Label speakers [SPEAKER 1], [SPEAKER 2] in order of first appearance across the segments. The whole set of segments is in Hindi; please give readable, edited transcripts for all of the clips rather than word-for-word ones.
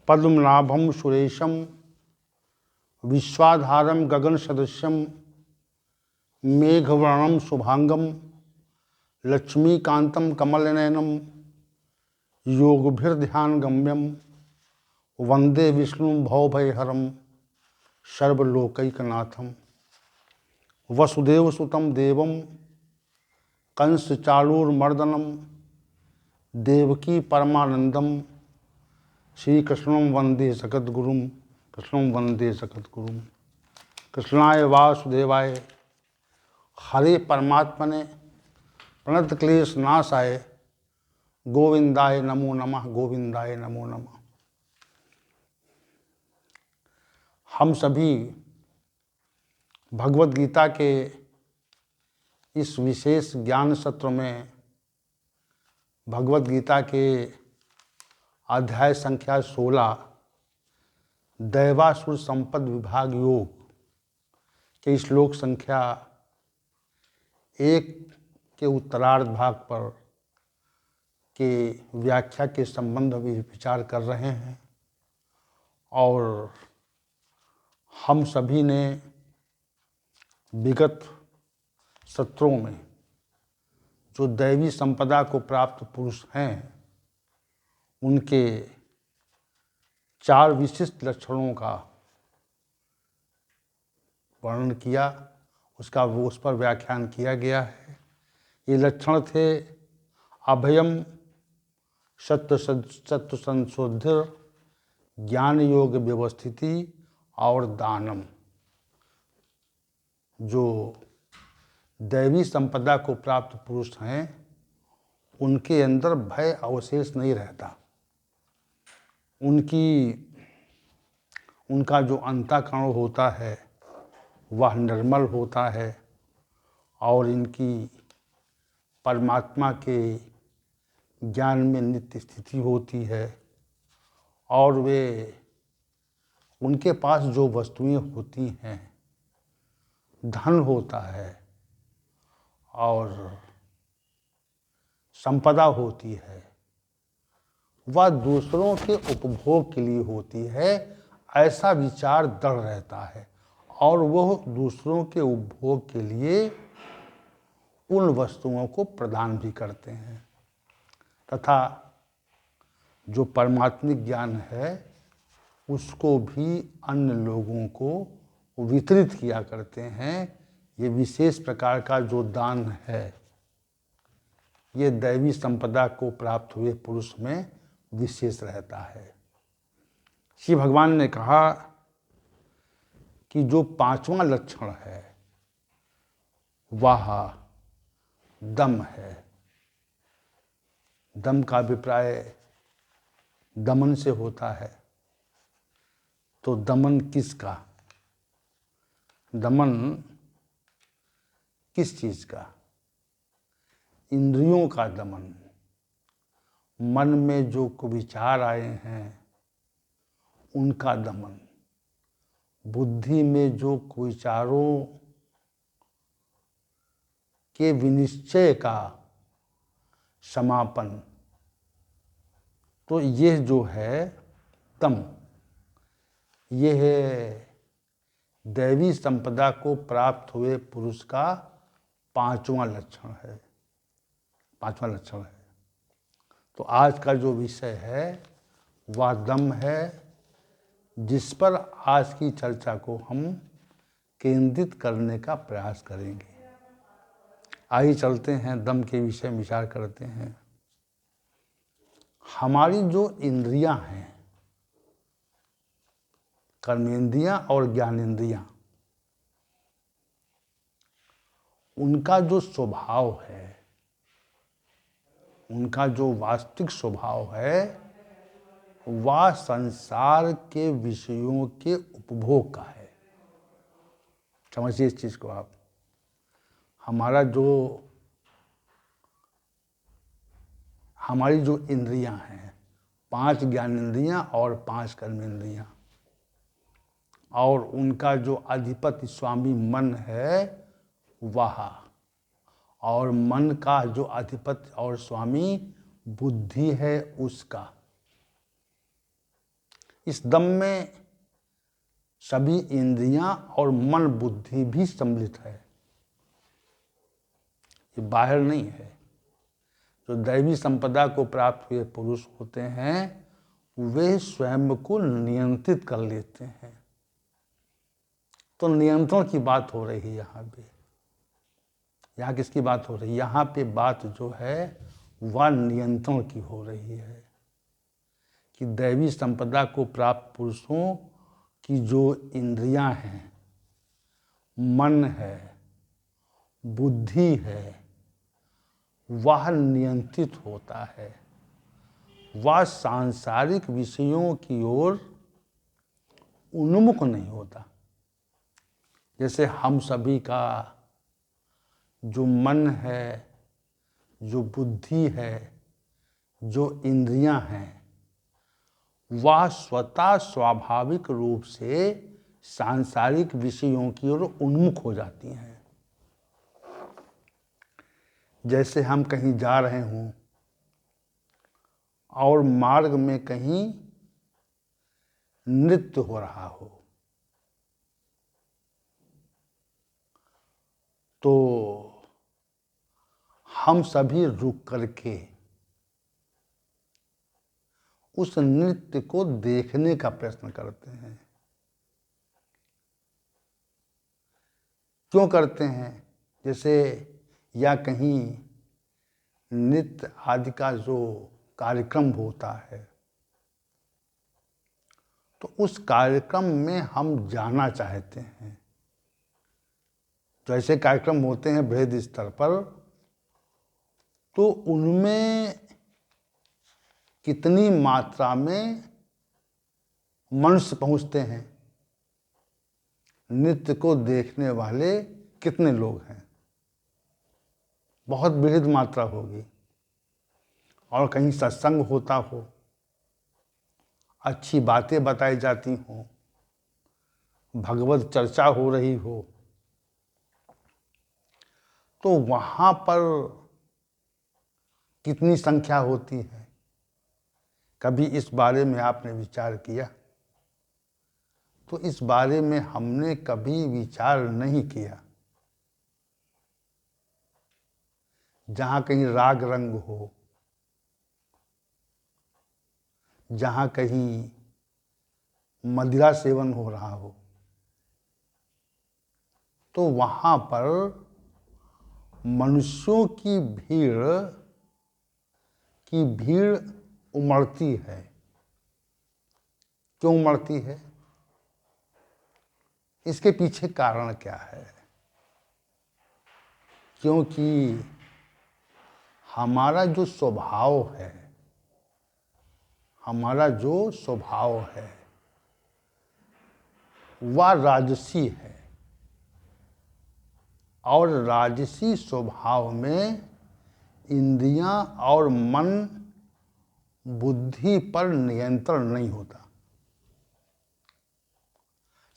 [SPEAKER 1] पद्मनाभं सुरेशं विश्वाधारं गगनसदृशं मेघवर्णं शुभांगं लक्ष्मीकान्तं कमलनयनं योगभिर्ध्यानगम्यं वंदे विष्णुं भवभयहरं सर्वलोकैकनाथं वसुदेवसुतं देवं कंसचाणूरमर्दनं देवकी परमानंदम श्रीकृष्णं वंदे जगद्गुरुं कृष्णं वंदे जगद्गुरुं। कृष्णाय वासुदेवाय हरे परमात्मने प्रणत क्लेश नाशाय गोविंदाय नमो नमः गोविंदाय नमो नमः। हम सभी भगवद गीता के इस विशेष ज्ञान सत्र में भगवद गीता के अध्याय संख्या 16 दैवासुर संपद विभाग योग के श्लोक संख्या 1 के उत्तरार्ध भाग पर के व्याख्या के संबंध में विचार कर रहे हैं। और हम सभी ने विगत सत्रों में जो दैवी संपदा को प्राप्त पुरुष हैं उनके 4 विशिष्ट लक्षणों का वर्णन किया, उस पर व्याख्यान किया गया है। ये लक्षण थे अभयम, सत्य संशोधि, ज्ञान योग व्यवस्थिति और दानम। जो दैवी संपदा को प्राप्त पुरुष हैं उनके अंदर भय अवशेष नहीं रहता। उनका जो अंतःकरण होता है वह निर्मल होता है और इनकी परमात्मा के ज्ञान में नित्य स्थिति होती है। और वे उनके पास जो वस्तुएं होती हैं, धन होता है और संपदा होती है, वह दूसरों के उपभोग के लिए होती है, ऐसा विचार दृढ़ रहता है और वह दूसरों के उपभोग के लिए उन वस्तुओं को प्रदान भी करते हैं तथा जो परमात्मिक ज्ञान है उसको भी अन्य लोगों को वितरित किया करते हैं। ये विशेष प्रकार का जो दान है ये दैवी संपदा को प्राप्त हुए पुरुष में विशेष रहता है। श्री भगवान ने कहा कि जो 5वां लक्षण है वह दम है। दम का अभिप्राय दमन से होता है। तो दमन किसका? दमन किस चीज का? इंद्रियों का दमन। मन में जो कुविचार आए हैं उनका दमन, बुद्धि में जो कुविचारों के विनिश्चय का समापन। तो यह जो है दम, यह है दैवी संपदा को प्राप्त हुए पुरुष का 5वां लक्षण है। 5वां लक्षण है। तो आज का जो विषय है वह दम है, जिस पर आज की चर्चा को हम केंद्रित करने का प्रयास करेंगे। आइए चलते हैं, दम के विषय में विचार करते हैं। हमारी जो इंद्रियां हैं, कर्मेंद्रियां और ज्ञानेंद्रियां, उनका जो स्वभाव है, उनका जो वास्तविक स्वभाव है वह संसार के विषयों के उपभोग का है। समझिए इस चीज को आप। हमारी जो इंद्रियां हैं, 5 ज्ञानेंद्रियां और 5 कर्मेंद्रियां, और उनका जो अधिपति स्वामी मन है वह, और मन का जो अधिपति और स्वामी बुद्धि है उसका, इस दम में सभी इंद्रियां और मन बुद्धि भी सम्मिलित है, ये बाहर नहीं है। जो दैवी संपदा को प्राप्त हुए पुरुष होते हैं वे स्वयं को नियंत्रित कर लेते हैं। तो नियंत्रण की बात हो रही है यहाँ पे। यहाँ किसकी बात हो रही है? यहाँ पे बात जो है वह नियंत्रण की हो रही है कि दैवी संपदा को प्राप्त पुरुषों की जो इंद्रियां हैं, मन है, बुद्धि है, वह नियंत्रित होता है। वह सांसारिक विषयों की ओर उन्मुख नहीं होता। जैसे हम सभी का जो मन है, जो बुद्धि है, जो इंद्रियां हैं, वह स्वतः स्वाभाविक रूप से सांसारिक विषयों की ओर उन्मुख हो जाती हैं। जैसे हम कहीं जा रहे हों और मार्ग में कहीं नृत्य हो रहा हो, तो हम सभी रुक करके उस नृत्य को देखने का प्रयत्न करते हैं। क्यों करते हैं? जैसे या कहीं नृत्य आदि का जो कार्यक्रम होता है तो उस कार्यक्रम में हम जाना चाहते हैं। जो ऐसे कार्यक्रम होते हैं बृहद स्तर पर, तो उनमें कितनी मात्रा में मनुष्य पहुंचते हैं, नृत्य को देखने वाले कितने लोग हैं? बहुत बृहद मात्रा होगी। और कहीं सत्संग होता हो, अच्छी बातें बताई जाती हों, भगवत चर्चा हो रही हो, तो वहाँ पर कितनी संख्या होती है? कभी इस बारे में आपने विचार किया? तो इस बारे में हमने कभी विचार नहीं किया। जहाँ कहीं राग रंग हो, जहाँ कहीं मदिरा सेवन हो रहा हो, तो वहाँ पर मनुष्यों की भीड़ उमड़ती है। क्यों उमड़ती है? इसके पीछे कारण क्या है? क्योंकि हमारा जो स्वभाव है, वह राजसी है। और राजसी स्वभाव में इंद्रियां और मन बुद्धि पर नियंत्रण नहीं होता।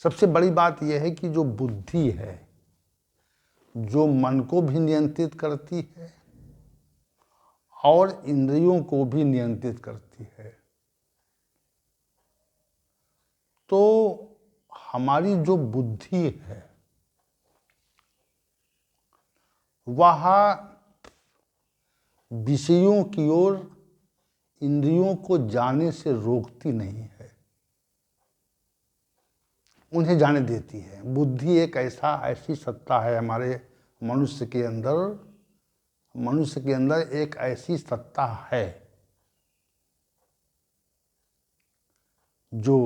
[SPEAKER 1] सबसे बड़ी बात यह है कि जो बुद्धि है, जो मन को भी नियंत्रित करती है और इंद्रियों को भी नियंत्रित करती है, तो हमारी जो बुद्धि है वह विषयों की ओर इंद्रियों को जाने से रोकती नहीं है, उन्हें जाने देती है। बुद्धि एक ऐसी सत्ता है हमारे मनुष्य के अंदर एक ऐसी सत्ता है जो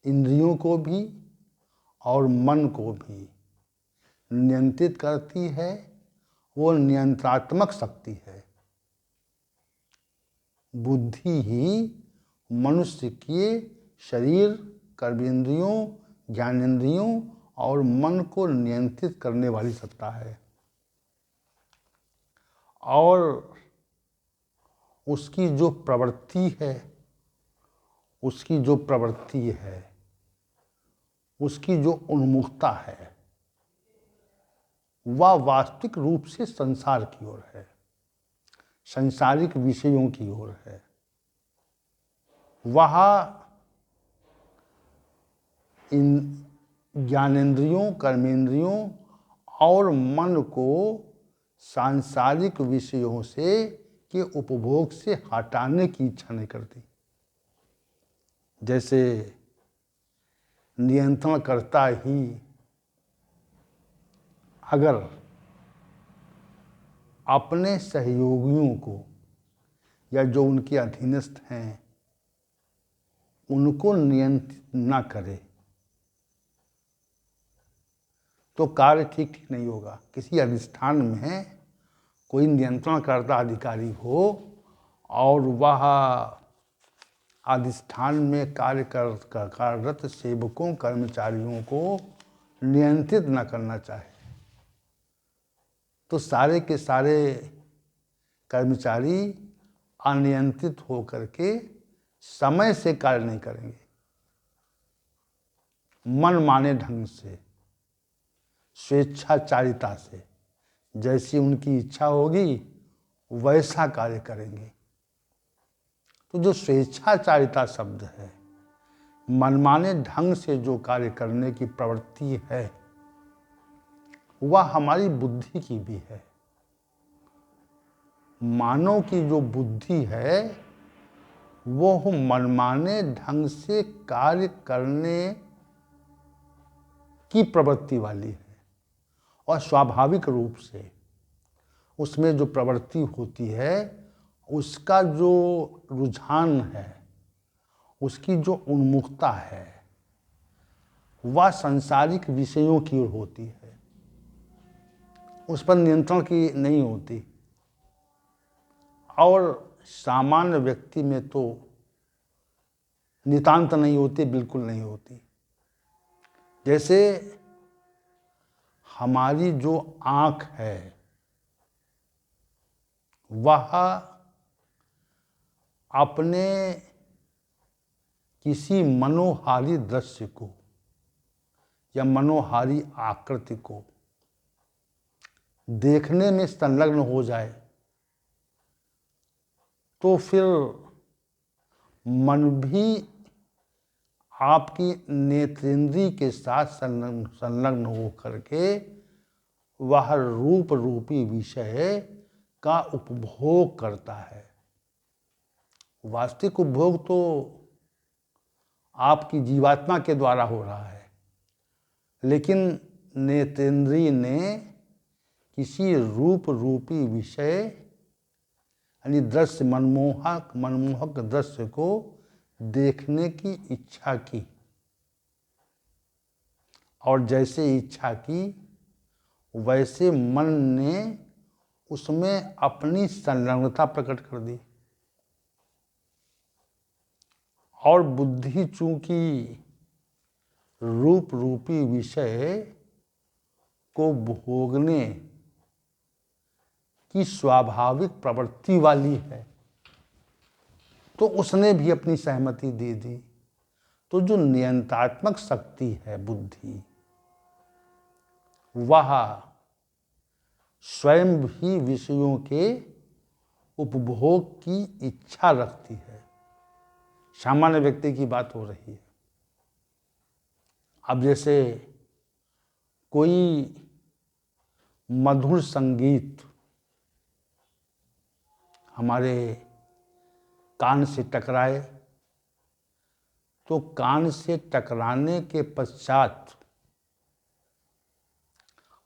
[SPEAKER 1] इंद्रियों को भी और मन को भी नियंत्रित करती है। वो नियंत्रात्मक शक्ति है। बुद्धि ही मनुष्य के शरीर, कर्मेंद्रियों, ज्ञानेंद्रियों और मन को नियंत्रित करने वाली सत्ता है। और उसकी जो प्रवृत्ति है, उसकी जो उन्मुखता है, वह वास्तविक रूप से संसार की ओर है, संसारिक विषयों की ओर है। वह इन ज्ञानेंद्रियों, कर्मेंद्रियों और मन को सांसारिक विषयों से के उपभोग से हटाने की इच्छा नहीं करती। जैसे नियंत्रण करता ही अगर अपने सहयोगियों को या जो उनके अधीनस्थ हैं उनको नियंत्रित न करे तो कार्य ठीक ठीक नहीं होगा। किसी अधिष्ठान में कोई नियंत्रण करता अधिकारी हो और वह अधिष्ठान में कार्यरत सेवकों, कर्मचारियों को नियंत्रित न करना चाहे तो सारे के सारे कर्मचारी अनियंत्रित होकर के समय से कार्य नहीं करेंगे। मन माने ढंग से, स्वेच्छाचारिता से, जैसी उनकी इच्छा होगी वैसा कार्य करेंगे। तो जो स्वेच्छाचारिता शब्द है, मनमाने ढंग से जो कार्य करने की प्रवृत्ति है, वह हमारी बुद्धि की भी है। मानव की जो बुद्धि है वो मनमाने ढंग से कार्य करने की प्रवृत्ति वाली है और स्वाभाविक रूप से उसमें जो प्रवृत्ति होती है उसका जो रुझान है, उसकी जो उन्मुखता है वह सांसारिक विषयों की ओर होती है, उस पर नियंत्रण की नहीं होती। और सामान्य व्यक्ति में तो नितांत नहीं होती, बिल्कुल नहीं होती। जैसे हमारी जो आँख है वह अपने किसी मनोहारी दृश्य को या मनोहारी आकृति को देखने में संलग्न हो जाए तो फिर मन भी आपकी नेत्रेंद्रिय के साथ संलग्न हो करके वह रूप रूपी विषय का उपभोग करता है। वास्तविक उपभोग तो आपकी जीवात्मा के द्वारा हो रहा है, लेकिन नेत्रेंद्रिय ने किसी रूप रूपी विषय यानी दृश्य, मनमोहक दृश्य को देखने की इच्छा की और जैसे इच्छा की वैसे मन ने उसमें अपनी संलग्नता प्रकट कर दी और बुद्धि चूंकि रूप रूपी विषय को भोगने की स्वाभाविक प्रवृत्ति वाली है तो उसने भी अपनी सहमति दे दी। तो जो नियंत्रात्मक शक्ति है बुद्धि, वह स्वयं भी विषयों के उपभोग की इच्छा रखती है। सामान्य व्यक्ति की बात हो रही है। अब जैसे कोई मधुर संगीत हमारे कान से टकराए तो कान से टकराने के पश्चात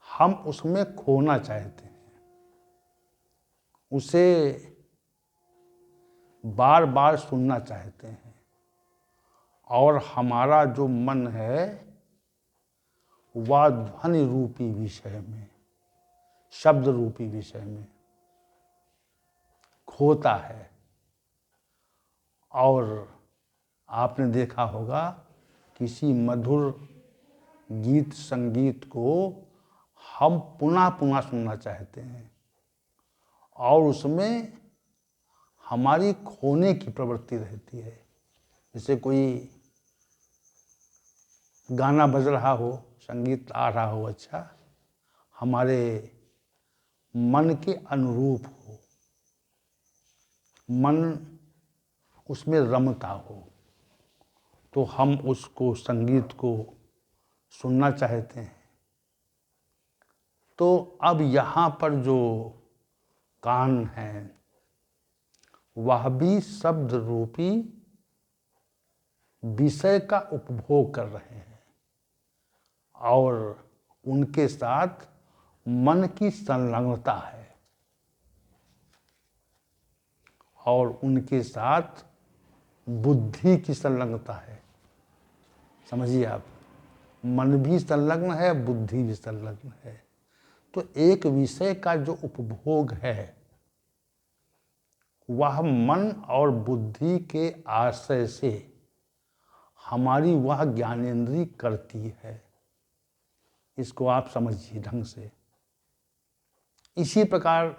[SPEAKER 1] हम उसमें खोना चाहते हैं, उसे बार बार सुनना चाहते हैं और हमारा जो मन है वह ध्वनि रूपी विषय में, शब्द रूपी विषय में खोता है। और आपने देखा होगा किसी मधुर गीत संगीत को हम पुनः पुनः सुनना चाहते हैं और उसमें हमारी खोने की प्रवृत्ति रहती है। जैसे कोई गाना बज रहा हो, संगीत आ रहा हो, अच्छा हमारे मन के अनुरूप हो, मन उसमें रमता हो, तो हम उसको संगीत को सुनना चाहते हैं। तो अब यहाँ पर जो कान है वह भी शब्द रूपी विषय का उपभोग कर रहे हैं और उनके साथ मन की संलग्नता है और उनके साथ बुद्धि की संलग्नता है। समझिए आप, मन भी संलग्न है, बुद्धि भी संलग्न है। तो एक विषय का जो उपभोग है वह मन और बुद्धि के आश्रय से हमारी वह ज्ञानेंद्रिय करती है। इसको आप समझिए ढंग से। इसी प्रकार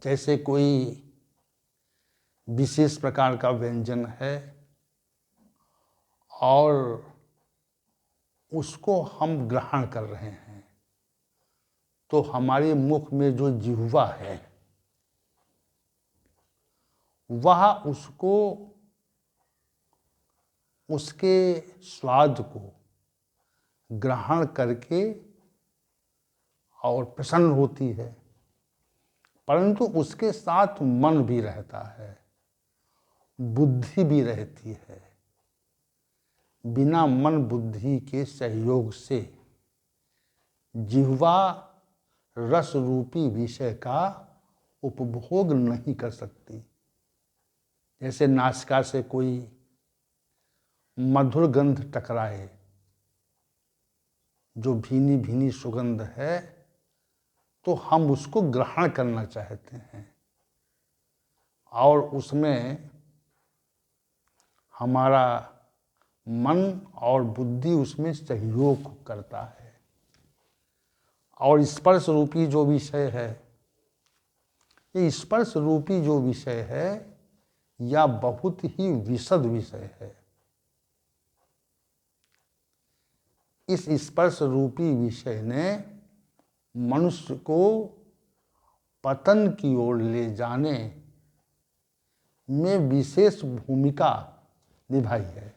[SPEAKER 1] जैसे कोई विशेष प्रकार का व्यंजन है और उसको हम ग्रहण कर रहे हैं, तो हमारे मुख में जो जिह्वा है वह उसको, उसके स्वाद को ग्रहण करके और प्रसन्न होती है, परंतु उसके साथ मन भी रहता है, बुद्धि भी रहती है। बिना मन बुद्धि के सहयोग से जिह्वा रस रूपी विषय का उपभोग नहीं कर सकती। जैसे नासिका से कोई मधुर गंध टकराए, जो भीनी भीनी सुगंध है, तो हम उसको ग्रहण करना चाहते हैं और उसमें हमारा मन और बुद्धि उसमें सहयोग करता है। और स्पर्श रूपी जो विषय है, ये स्पर्श रूपी जो विषय है यह बहुत ही विशद विषय है। इस स्पर्श रूपी विषय ने मनुष्य को पतन की ओर ले जाने में विशेष भूमिका निभाई है।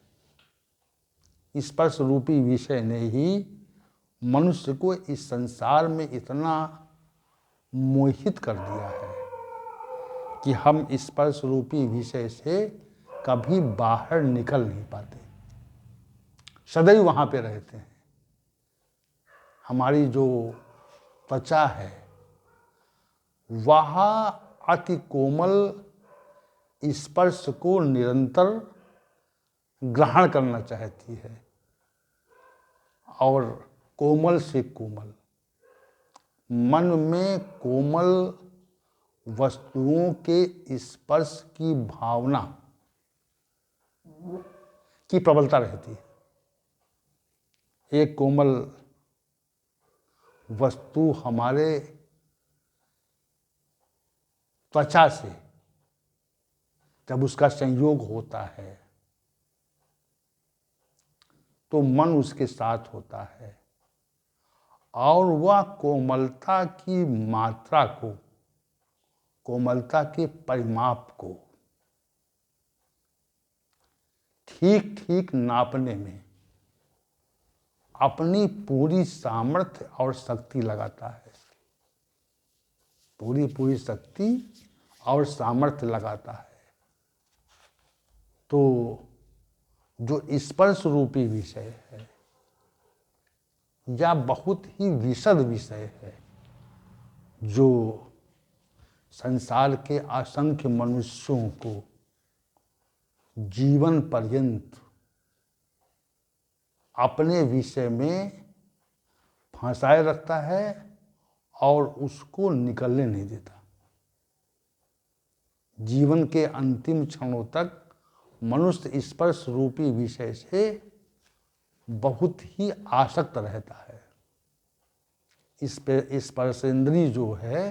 [SPEAKER 1] स्पर्श रूपी विषय ने ही मनुष्य को इस संसार में इतना मोहित कर दिया है कि हम स्पर्श रूपी विषय से कभी बाहर निकल नहीं पाते, सदैव वहाँ पे रहते हैं। हमारी जो त्वचा है वह अति कोमल स्पर्श को निरंतर ग्रहण करना चाहती है और कोमल से कोमल, मन में कोमल वस्तुओं के स्पर्श की भावना की प्रबलता रहती है। एक कोमल वस्तु हमारे त्वचा से जब उसका संयोग होता है तो मन उसके साथ होता है और वह कोमलता की मात्रा को, कोमलता के परिमाप को ठीक ठीक नापने में अपनी पूरी सामर्थ्य और शक्ति लगाता है, पूरी शक्ति और सामर्थ्य लगाता है। तो जो स्पर्श रूपी विषय है या बहुत ही विशद विषय है, जो संसार के असंख्य मनुष्यों को जीवन पर्यंत अपने विषय में फंसाए रखता है और उसको निकलने नहीं देता। जीवन के अंतिम क्षणों तक मनुष्य स्पर्श रूपी विषय से बहुत ही आसक्त रहता है। स्पर्शेंद्रिय जो है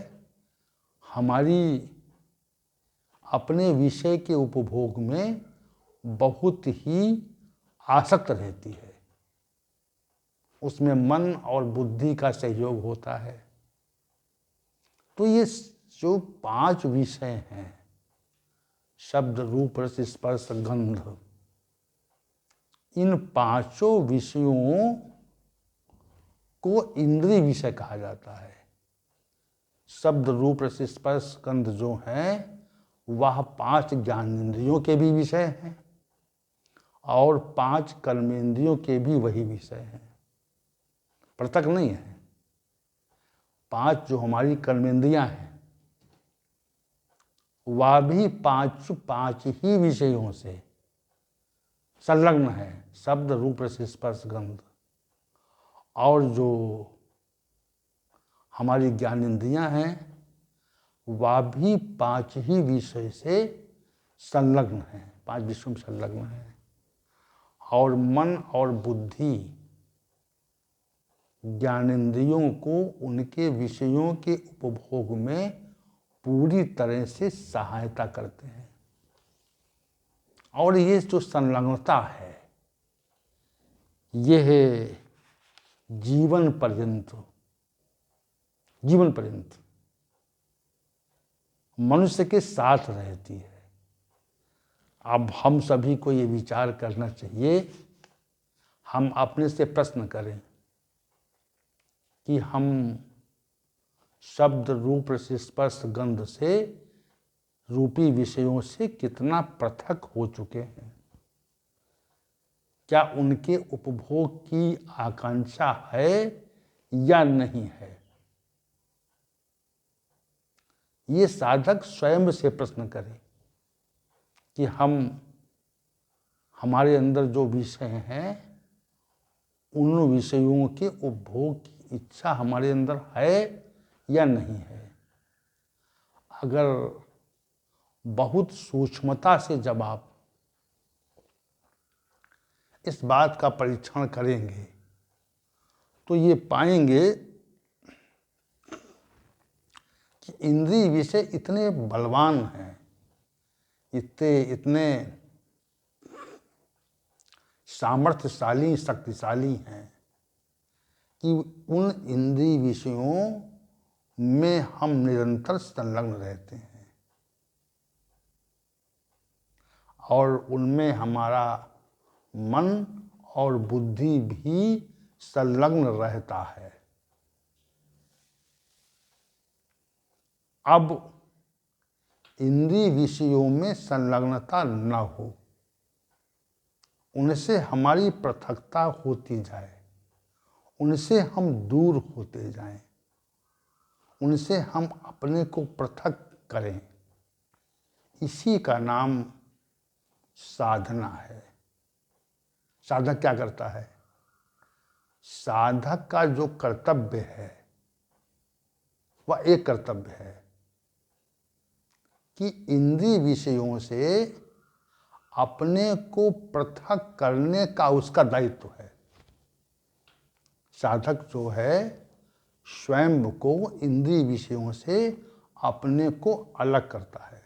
[SPEAKER 1] हमारी अपने विषय के उपभोग में बहुत ही आसक्त रहती है, उसमें मन और बुद्धि का सहयोग होता है। तो ये जो 5 विषय हैं, शब्द, रूप, रस, स्पर्श, गंध, इन पांचों विषयों को इंद्रिय विषय कहा जाता है। शब्द, रूप, रस, स्पर्श, गंध जो हैं वह 5 ज्ञानेंद्रियों के भी विषय हैं और 5 कर्मेंद्रियों के भी वही विषय हैं, पृथक नहीं है। 5 जो हमारी कर्मेंद्रियां हैं वह भी 5 ही विषयों से संलग्न है, शब्द, रूप, रस, स्पर्श, गंध। और जो हमारी ज्ञानेंद्रियां हैं वह भी 5 ही विषय से संलग्न है, 5 विषयों में संलग्न है। और मन और बुद्धि ज्ञानेंद्रियों को उनके विषयों के उपभोग में पूरी तरह से सहायता करते हैं। और ये जो संलग्नता है यह जीवन पर्यंत मनुष्य के साथ रहती है। अब हम सभी को ये विचार करना चाहिए, हम अपने से प्रश्न करें कि हम शब्द, रूप, रस, स्पर्श, गंध से रूपी विषयों से कितना पृथक हो चुके हैं। क्या उनके उपभोग की आकांक्षा है या नहीं है? ये साधक स्वयं से प्रश्न करे कि हमारे अंदर जो विषय हैं उन विषयों के उपभोग की इच्छा हमारे अंदर है या नहीं है। अगर बहुत सूक्ष्मता से जब आप इस बात का परीक्षण करेंगे तो ये पाएंगे कि इंद्रिय विषय इतने बलवान हैं, इतने सामर्थ्यशाली, शक्तिशाली हैं कि उन इंद्रिय विषयों में हम निरंतर संलग्न रहते हैं और उनमें हमारा मन और बुद्धि भी संलग्न रहता है। अब इंद्रिय विषयों में संलग्नता न हो, उनसे हमारी पृथकता होती जाए, उनसे हम दूर होते जाएं, उनसे हम अपने को पृथक करें, इसी का नाम साधना है। साधक क्या करता है? साधक का जो कर्तव्य है वह एक कर्तव्य है कि इंद्रिय विषयों से अपने को पृथक करने का उसका दायित्व है। साधक जो है स्वयं को इंद्रिय विषयों से अपने को अलग करता है,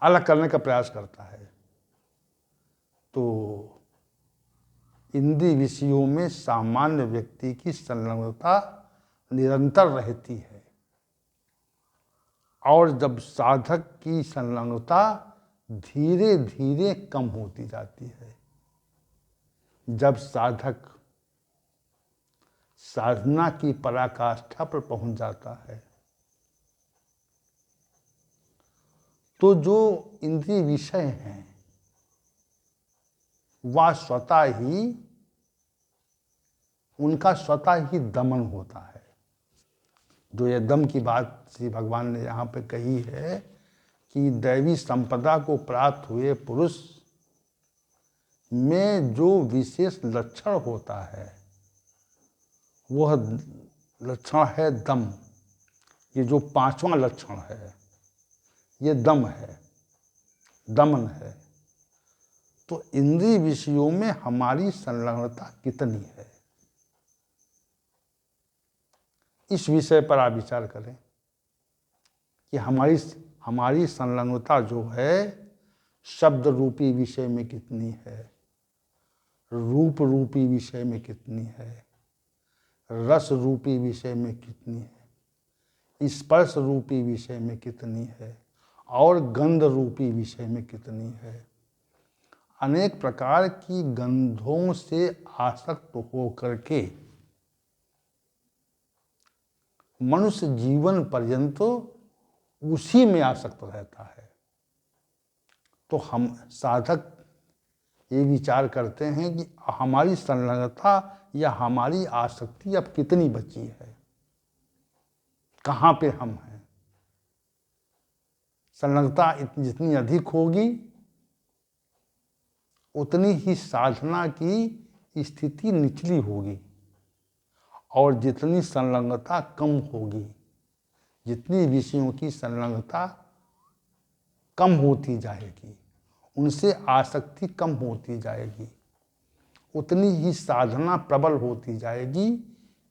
[SPEAKER 1] अलग करने का प्रयास करता है। तो इंद्रिय विषयों में सामान्य व्यक्ति की संलग्नता निरंतर रहती है और जब साधक की संलग्नता धीरे धीरे कम होती जाती है, जब साधक साधना की पराकाष्ठा पर पहुंच जाता है तो जो इंद्रिय विषय हैं वह स्वतः ही, उनका स्वतः ही दमन होता है। जो ये दम की बात श्री भगवान ने यहाँ पे कही है कि दैवी संपदा को प्राप्त हुए पुरुष में जो विशेष लक्षण होता है वह लक्षण है दम। ये जो 5वां लक्षण है ये दम है, दमन है। तो इंद्रिय विषयों में हमारी संलग्नता कितनी है, इस विषय पर आप विचार करें कि हमारी संलग्नता जो है शब्द रूपी विषय में कितनी है, रूप रूपी विषय में कितनी है, रस रूपी विषय में कितनी है, स्पर्श रूपी विषय में कितनी है और गंध रूपी विषय में कितनी है। अनेक प्रकार की गंधों से आसक्त होकर के मनुष्य जीवन पर्यंत उसी में आसक्त रहता है। तो हम साधक ये विचार करते हैं कि हमारी संलग्नता या हमारी आसक्ति अब कितनी बची है, कहाँ पे हम हैं। संलग्नता जितनी अधिक होगी उतनी ही साधना की स्थिति निचली होगी, और जितनी संलग्नता कम होगी, जितनी विषयों की संलग्नता कम होती जाएगी, उनसे आसक्ति कम होती जाएगी, उतनी ही साधना प्रबल होती जाएगी।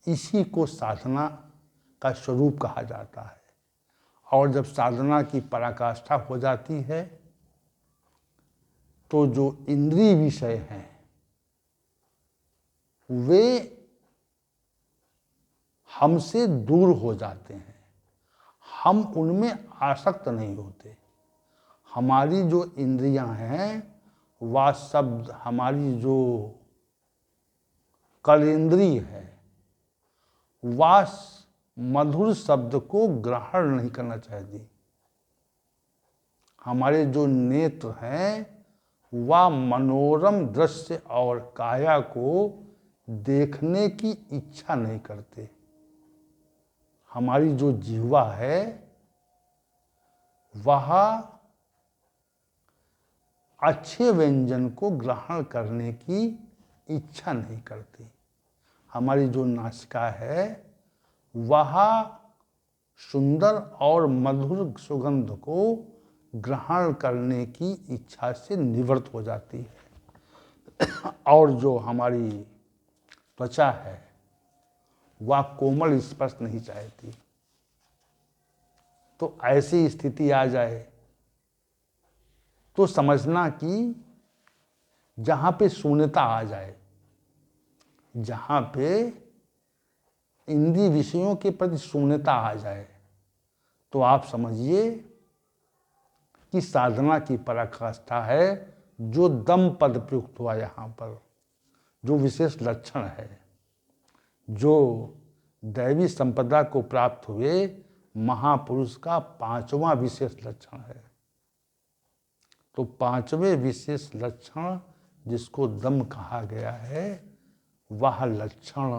[SPEAKER 1] इसी को साधना का स्वरूप कहा जाता है। और जब साधना की पराकाष्ठा हो जाती है तो जो इंद्रिय विषय हैं वे हमसे दूर हो जाते हैं, हम उनमें आसक्त नहीं होते। हमारी जो इंद्रियां हैं वह शब्द, हमारी जो कर्मेंद्रिय है वह मधुर शब्द को ग्रहण नहीं करना चाहती। हमारे जो नेत्र हैं वह मनोरम दृश्य और काया को देखने की इच्छा नहीं करते। हमारी जो जिह्वा है वह अच्छे व्यंजन को ग्रहण करने की इच्छा नहीं करती। हमारी जो नासिका है वह सुंदर और मधुर सुगंध को ग्रहण करने की इच्छा से निवृत्त हो जाती है। और जो हमारी त्वचा है वह कोमल स्पर्श नहीं चाहती। तो ऐसी स्थिति आ जाए तो समझना कि जहाँ पे शून्यता आ जाए, जहाँ पे इंद्रिय विषयों के प्रति शून्यता आ जाए, तो आप समझिए कि साधना की पराकाष्ठा है। जो दम पद प्रयुक्त हुआ यहाँ पर, जो विशेष लक्षण है, जो दैवी संपदा को प्राप्त हुए महापुरुष का 5वां विशेष लक्षण है। तो 5वें विशेष लक्षण जिसको दम कहा गया है वह लक्षण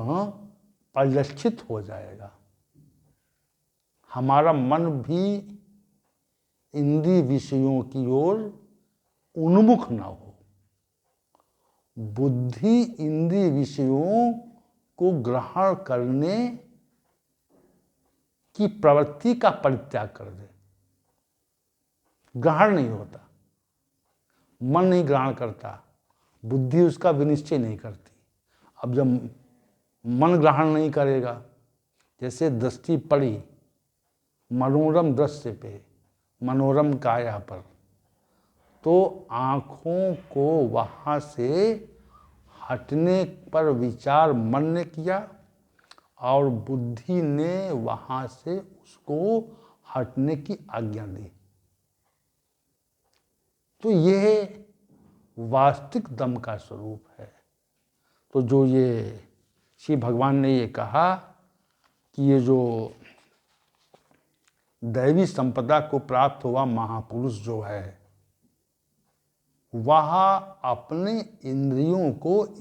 [SPEAKER 1] परिलक्षित हो जाएगा। हमारा मन भी इंद्रिय विषयों की ओर उन्मुख न हो। बुद्धि इंद्रिय विषयों को ग्रहण करने की प्रवृत्ति का परित्याग कर दे। ग्रहण नहीं होता, मन नहीं ग्रहण करता, बुद्धि उसका विनिश्चय नहीं करती। अब जब मन ग्रहण नहीं करेगा, जैसे दृष्टि पड़ी मनोरम दृश्य पे, मनोरम काया पर, तो आँखों को वहाँ से हटने पर विचार मन ने किया और बुद्धि ने वहाँ से उसको हटने की आज्ञा दी। तो यह वास्तविक दम का स्वरूप है। तो जो ये श्री भगवान ने ये कहा कि ये जो दैवी संपदा को प्राप्त हुआ महापुरुष जो है वह अपने इंद्रियों को